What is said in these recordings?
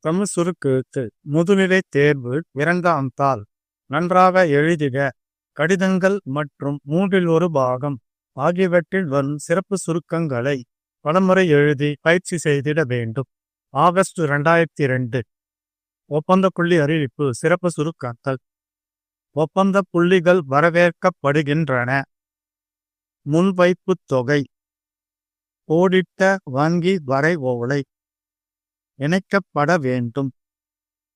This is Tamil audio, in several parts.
தமிழ் சுருக்கெழுத்து முதுநிலை தேர்வு 2ஆம் தாள். நன்றாக எழுதிட. கடிதங்கள் மற்றும் 1/3 பாகம் ஆகியவற்றில் வரும் சிறப்பு சுருக்கங்களை பலமுறை எழுதி பயிற்சி செய்திட வேண்டும். ஆகஸ்ட் 2002. ஒப்பந்த புள்ளி அறிவிப்பு. சிறப்பு சுருக்கங்கள். ஒப்பந்த புள்ளிகள் வரவேற்கப்படுகின்றன. முன்வைப்புத் தொகை. கோடிட்ட வங்கி வரைவோலை இணைக்கப்பட வேண்டும்.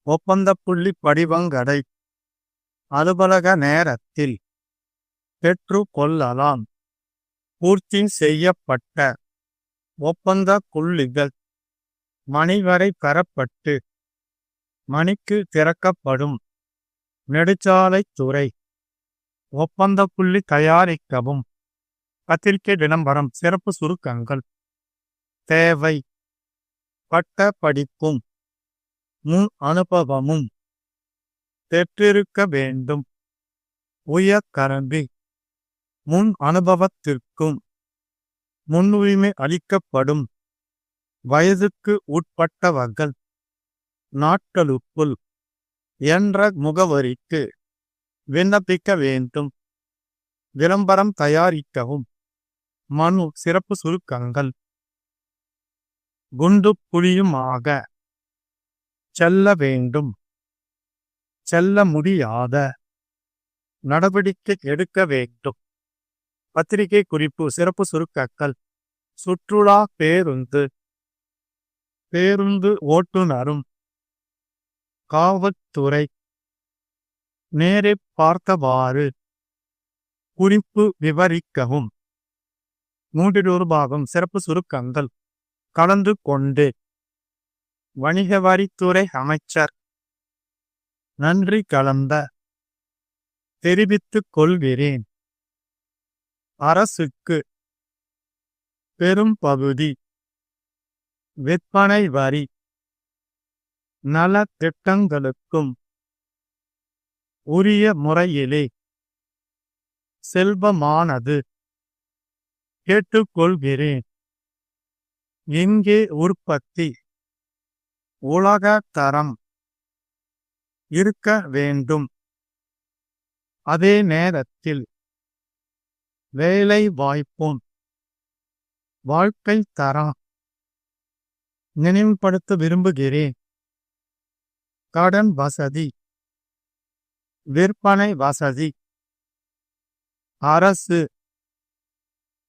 ஒப்பந்த புள்ளி படிவங்களை அலுவலக நேரத்தில் பெற்று கொள்ளலாம். பூர்த்தி செய்யப்பட்ட ஒப்பந்த புள்ளிகள் மணிவரை பெறப்பட்டு மணிக்கு திறக்கப்படும். நெடுஞ்சாலைத்துறை. ஒப்பந்த புள்ளி தயாரிக்கவும். பத்திரிகை விளம்பரம். சிறப்பு சுருக்கங்கள். தேவை. பட்ட படிப்பும் முன் அனுபவமும் பெற்றிருக்க வேண்டும். உயர்கல்வி. முன் அனுபவத்திற்கும் முன்னுரிமை அளிக்கப்படும். வயதுக்கு உட்பட்டவர்கள் நாட்களுக்குள் என்ற முகவரிக்கு விண்ணப்பிக்க வேண்டும். விளம்பரம் தயாரிக்கவும். மனு. சிறப்பு சுருக்கங்கள். குண்டு புலியுமாக செல்ல வேண்டும். செல்ல முடியாத. நடவடிக்கை எடுக்க வேண்டும். பத்திரிகை குறிப்பு. சிறப்பு சுருக்கங்கள். சுற்றுலா பேருந்து. பேருந்து ஓட்டுநரும். காவல்துறை. நேரே பார்த்தவாறு. குறிப்பு விவரிக்கவும். 1/3 பாகம். சிறப்பு சுருக்கங்கள். கலந்து கொண்டு. வணிக வரித்துறை அமைச்சர். நன்றி கலந்த. தெரிவித்துக் கொள்கிறேன். அரசுக்கு. பெரும் பகுதி. விற்பனை வரி. நல திட்டங்களுக்கும் உரிய முறையிலே செல்வமானது. கேட்டுக்கொள்கிறேன். இங்கே உற்பத்தி உலக தரம் இருக்க வேண்டும். அதே நேரத்தில் வேலை வாய்ப்பும் வாழ்க்கை தரம் நினைவுபடுத்த விரும்புகிறேன். கடன் வசதி. விற்பனை வசதி. அரசு.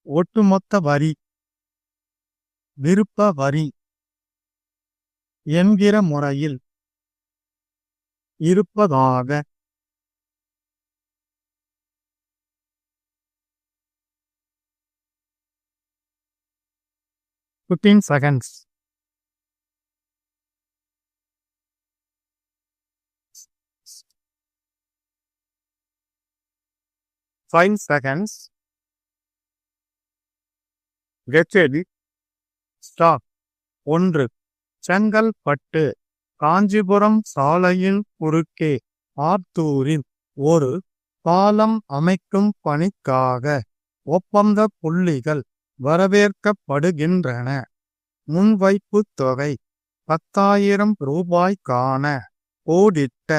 ஒட்டுமொத்த வரி. விருப்ப வரி என்கிற முறையில் இருப்பதாக. seconds. Five seconds. Get ready. Stop. 1. Chengalpattu. Kanchipuram சாலையின் குறுக்கே ஆத்தூரில் ஒரு பாலம் அமைக்கும் பணிக்காக ஒப்பந்த புள்ளிகள் வரவேற்கப்படுகின்றன. முன்வைப்புத் தொகை 10,000 ரூபாய்க்கான கோடிட்ட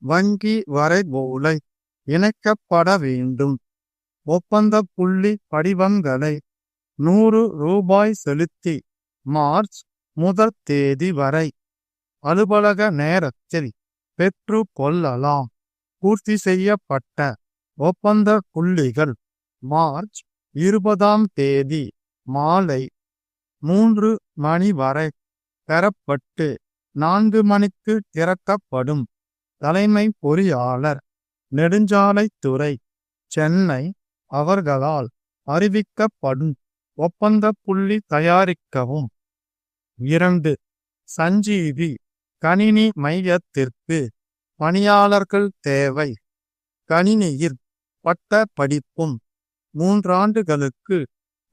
வங்கி வரைவோலை இணைக்கப்பட வேண்டும். ஒப்பந்த புள்ளி படிவங்களை 100 ரூபாய் செலுத்தி மார்ச் 1 தேதி வரை அலுவலக நேரத்தில் பெற்று கொள்ளலாம். பூர்த்தி செய்யப்பட்ட ஒப்பந்த புள்ளிகள் மார்ச் 20 தேதி மாலை 3 மணி வரை பெறப்பட்டு 4 மணிக்கு திறக்கப்படும். தலைமை பொறியாளர் நெடுஞ்சாலைத்துறை சென்னை அவர்களால் அறிவிக்கப்படும். ஒப்பந்த புள்ளி தயாரிக்கவும். 2. சஞ்சீவி கணினி மையத்திற்கு பணியாளர்கள் தேவை. கணினியில் பட்ட படிப்பும் 3 ஆண்டுகளுக்கு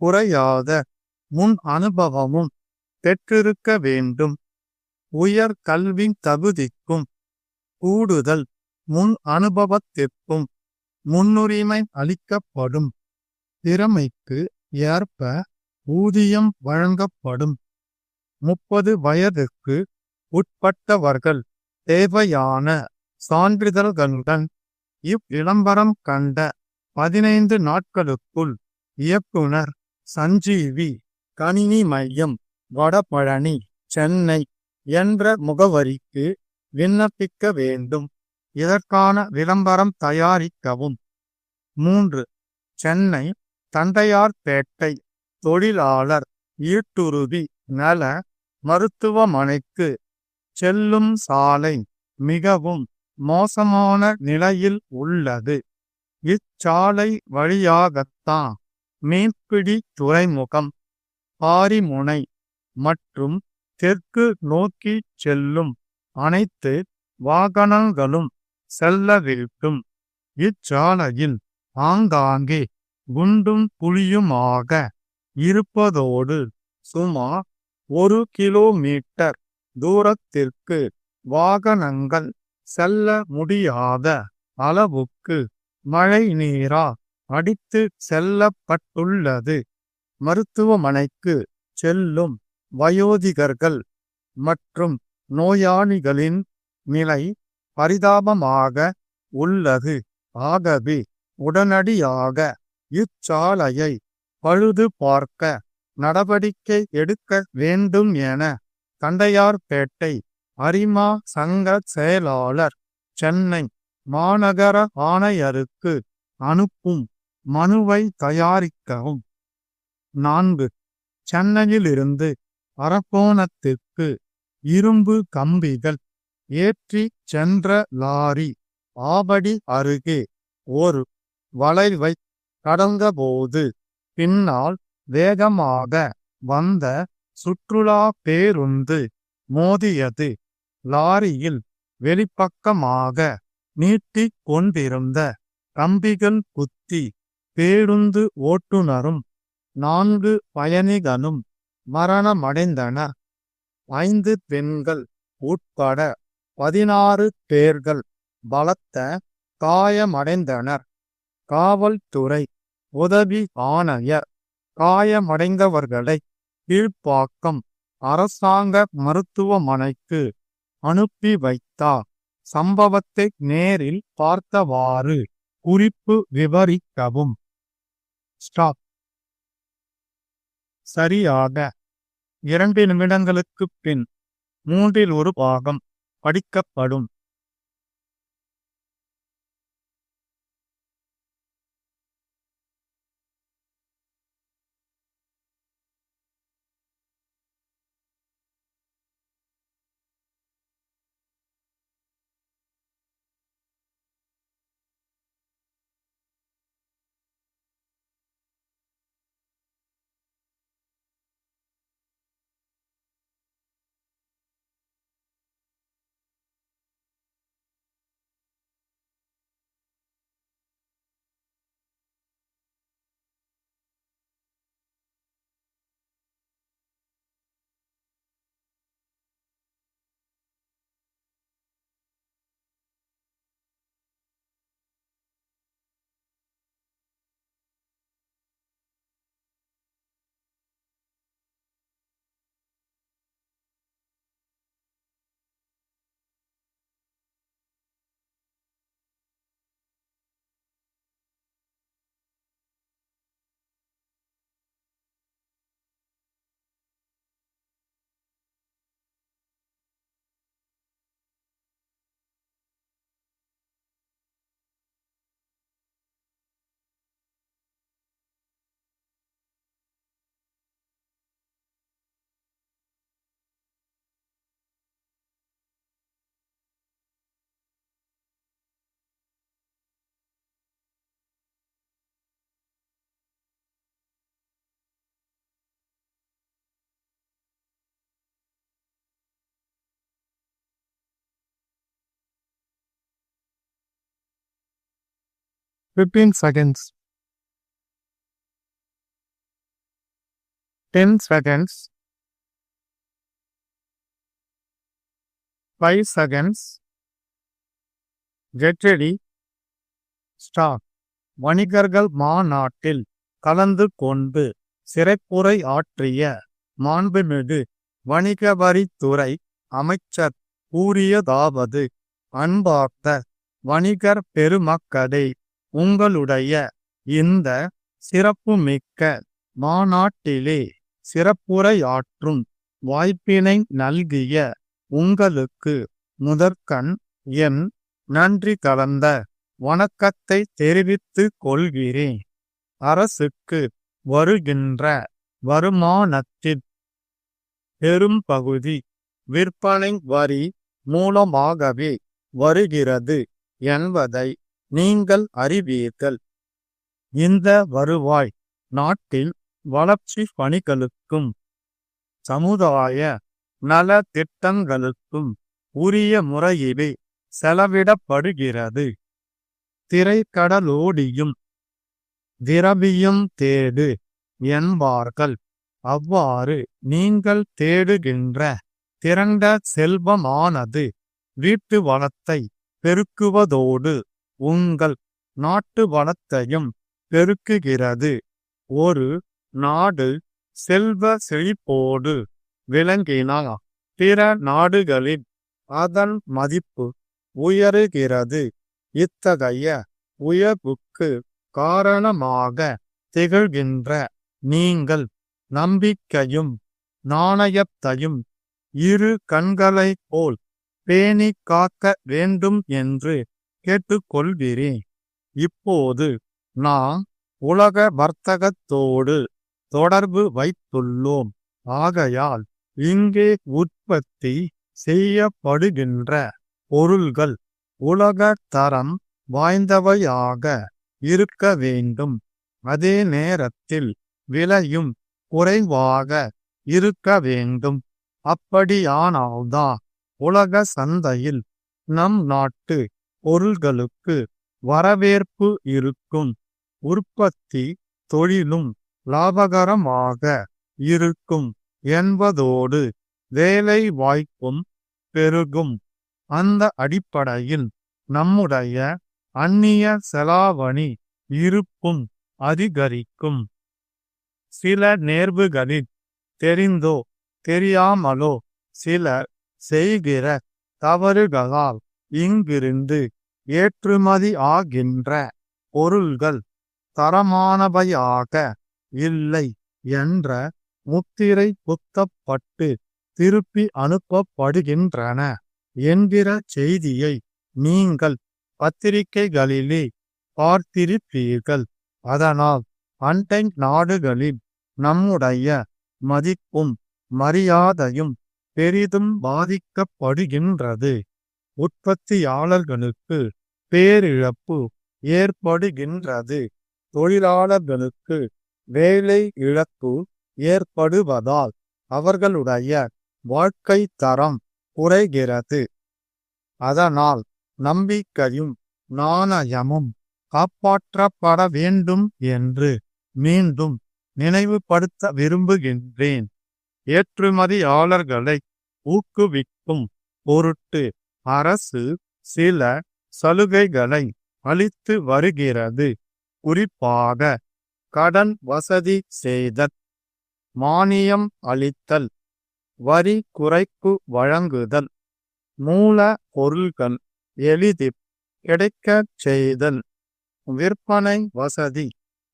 குறையாத முன் அனுபவமும் பெற்றிருக்க வேண்டும். உயர் கல்வி தகுதிக்கும் கூடுதல் முன் அனுபவத்திற்கும் முன்னுரிமை அளிக்கப்படும். திறமைக்கு ஏற்ப ஊதியம் வழங்கப்படும். 30 வயதுக்கு உட்பட்டவர்கள் தேவையான சான்றிதழ்களுடன் இவ்விளம்பரம் கண்ட 15 நாட்களுக்குள் இயக்குனர் சஞ்சீவி கணினி மையம், வடபழனி, சென்னை என்ற முகவரிக்கு விண்ணப்பிக்க வேண்டும். இதற்கான விளம்பரம் தயாரிக்கவும். 3. சென்னை தண்டையார்பேட்டை தொழிலாளர் ஈட்டுறுதி நல மருத்துவமனைக்கு செல்லும் சாலை மிகவும் மோசமான நிலையில் உள்ளது. இச்சாலை வழியாகத்தான் மீன்பிடி துறைமுகம், பாரிமுனை மற்றும் தெற்கு நோக்கி செல்லும் அனைத்து வாகனங்களும் செல்ல வேண்டும். இச்சாலையில் ஆங்காங்கே குண்டும் குழியுமாக இருப்பதோடு சுமார் 1 கிலோமீட்டர் தூரத்திற்கு வாகனங்கள் செல்ல முடியாத அளவுக்கு மழை நீரால் அடித்து செல்லப்பட்டுள்ளது. மருத்துவமனைக்கு செல்லும் வயோதிகர்கள் மற்றும் நோயாளிகளின் நிலை பரிதாபமாக உள்ளது. ஆகவே உடனடியாக இச்சாலையை பழுது பார்க்க நடவடிக்கை எடுக்க வேண்டும் என தண்டையார்பேட்டை அரிமா சங்க செயலாளர் சென்னை மாநகர ஆணையருக்கு அனுப்பும் மனுவை தயாரிக்கவும். 4. சென்னையிலிருந்து அரக்கோணத்திற்கு இரும்பு கம்பிகள் ஏற்றி சென்ற லாரி ஆவடி அருகே ஒரு வளைவை கடந்தபோது பின்னால் வேகமாக வந்த சுற்றுலா பேருந்து மோதியது. லாரியில் வெளிப்பக்கமாக நீட்டிக் கொண்டிருந்த கம்பிகள் குத்தி பேருந்து ஓட்டுநரும் 4 பயணிகளும் மரணமடைந்தனர். 5 பெண்கள் உட்பட 16 பேர்கள் பலத்த காயமடைந்தனர். காவல்துறை உதவி ஆணையர் காயமடைந்தவர்களை கீழ்ப்பாக்கம் அரசாங்க மருத்துவமனைக்கு அனுப்பி வைத்தார். சம்பவத்தை நேரில் பார்த்தவாறு குறிப்பு விவரிக்கவும். ஸ்டாப். சரியாக 2 நிமிடங்களுக்குப் பின் 3இல் ஒரு பாகம் படிக்கப்படும். Fifteen seconds. 10 seconds. 5 seconds. Get ready. Start. வணிகர்கள் மாநாட்டில் கலந்து கொண்டு சிறப்புரை ஆற்றிய மாண்புமிகு வணிக வரித்துறை அமைச்சர் கூறியதாவது: அன்பார்ந்த வணிகர் பெருமக்களே, உங்களுடைய இந்த சிறப்புமிக்க மாநாட்டிலே சிறப்புரையாற்றும் வாய்ப்பினை நல்கிய உங்களுக்கு முதற்கண் என் நன்றி கலந்த வணக்கத்தை தெரிவித்துக் கொள்கிறேன். அரசுக்கு வருகின்ற வருமானத்தின் பெரும்பகுதி விற்பனை வரி மூலமாகவே வருகிறது என்பதை நீங்கள் அறிவீர்கள். இந்த வருவாய் நாட்டில் வளர்ச்சி பணிகளுக்கும் சமுதாய நல திட்டங்களுக்கும் உரிய முறையிலே செலவிடப்படுகிறது. திரைக்கடலோடியும் திரவியம் தேடு என்பார்கள். அவ்வாறு நீங்கள் தேடுகின்ற திரண்ட செல்வமானது வீட்டு வளத்தை பெருக்குவதோடு உங்கள் நாட்டு வளத்தையும் பெருக்குகிறது. ஒரு நாடு செல்வ செழிப்போடு விளங்கினால் பிற நாடுகளில் அதன் மதிப்பு உயருகிறது. இத்தகைய உயர்வுக்கு காரணமாக திகழ்கின்ற நீங்கள் நம்பிக்கையும் நாணயத்தையும் இரு கண்களைப் போல் பேணி காக்க வேண்டும் என்று கேட்டுக்கொள்கிறேன். இப்போது நாம் உலக வர்த்தகத்தோடு தொடர்பு வைத்துள்ளோம். ஆகையால் இங்கே உற்பத்தி செய்யப்படுகின்ற பொருள்கள் உலக தரம் வாய்ந்தவையாக இருக்க வேண்டும். அதே நேரத்தில் விலையும் குறைவாக இருக்க வேண்டும். அப்படியானால்தான் உலக சந்தையில் நம் நாட்டு பொருள்களுக்கு வரவேற்பு இருக்கும். உற்பத்தி தொழிலும் லாபகரமாக இருக்கும் என்பதோடு வேலை வாய்ப்பும் பெருகும். அந்த அடிப்படையில் நம்முடைய அந்நிய செலாவணி இருப்பும் அதிகரிக்கும். சில நேர்வுகளில் தெரிந்தோ தெரியாமலோ சிலர் செய்கிற தவறுகளால் இங்கிருந்து ஏற்றுமதி ஆகின்ற பொருள்கள் தரமானவையாக இல்லை என்ற முத்திரை குத்தப்பட்டு திருப்பி அனுப்பப்படுகின்றன என்கிற செய்தியை நீங்கள் பத்திரிகைகளிலே பார்த்திருப்பீர்கள். அதனால் அண்டை நாடுகளில் நம்முடைய மதிப்பும் மரியாதையும் பெரிதும் பாதிக்கப்படுகின்றது. உற்பத்தியாளர்களுக்கு பேரிழப்பு ஏற்படுகின்றது. தொழிலாளர்களுக்கு வேலை இழப்பு ஏற்படுவதால் அவர்களுடைய வாழ்க்கை தரம் குறைகிறது. அதனால் நம்பிக்கையும் நாணயமும் காப்பாற்றப்பட வேண்டும் என்று மீண்டும் நினைவுபடுத்த விரும்புகின்றேன். ஏற்றுமதியாளர்களை ஊக்குவிக்கும் பொருட்டு அரசு சில சலுகைகளை அளித்து வருகிறது. குறிப்பாக கடன் வசதி செய்தல், மானியம் அளித்தல், வரி குறைப்பு வழங்குதல், மூல பொருள்கள் எளிதில் கிடைக்கச் செய்தல், விற்பனை வசதி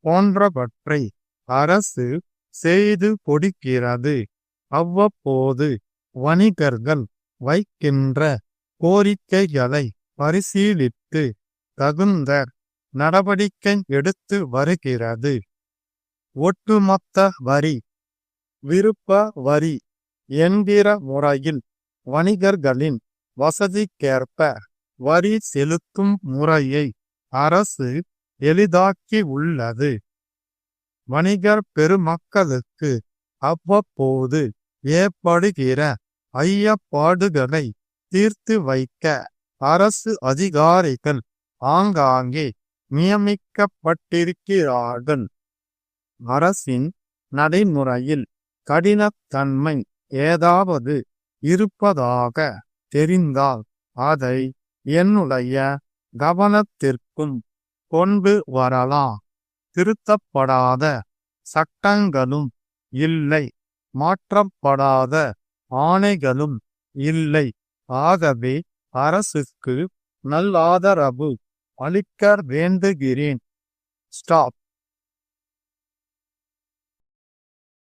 போன்றவற்றை அரசு செய்து கொடுக்கிறது. அவ்வப்போது வணிகர்கள் வைக்கின்ற கோரிக்கைகளை பரிசீலித்து தகுந்த நடவடிக்கை எடுத்து வருகிறது. ஒட்டுமொத்த வரி விருப்ப வரி என்கிற முறையில் வணிகர்களின் வசதிக்கேற்ப வரி செலுத்தும் முறையை அரசு எளிதாக்கி உள்ளது. வணிகர் பெருமக்களுக்கு அவ்வப்போது ஏற்படுகிற ஐயப்பாடுகளை தீர்த்து வைக்க அரசு அதிகாரிகள் ஆங்காங்கே நியமிக்கப்பட்டிருக்கிறார்கள். அரசின் நடைமுறையில் கடினத்தன்மை ஏதாவது இருப்பதாக தெரிந்தால் அதை என்னுடைய கவனத்திற்கும் கொண்டு வரலாம். திருத்தப்படாத சட்டங்களும் இல்லை, மாற்றப்படாத ஆணைகளும் இல்லை. ஆகவே அரசுக்கு நல்லாதரவு அளிக்க வேண்டுகிறேன். ஸ்டாப்.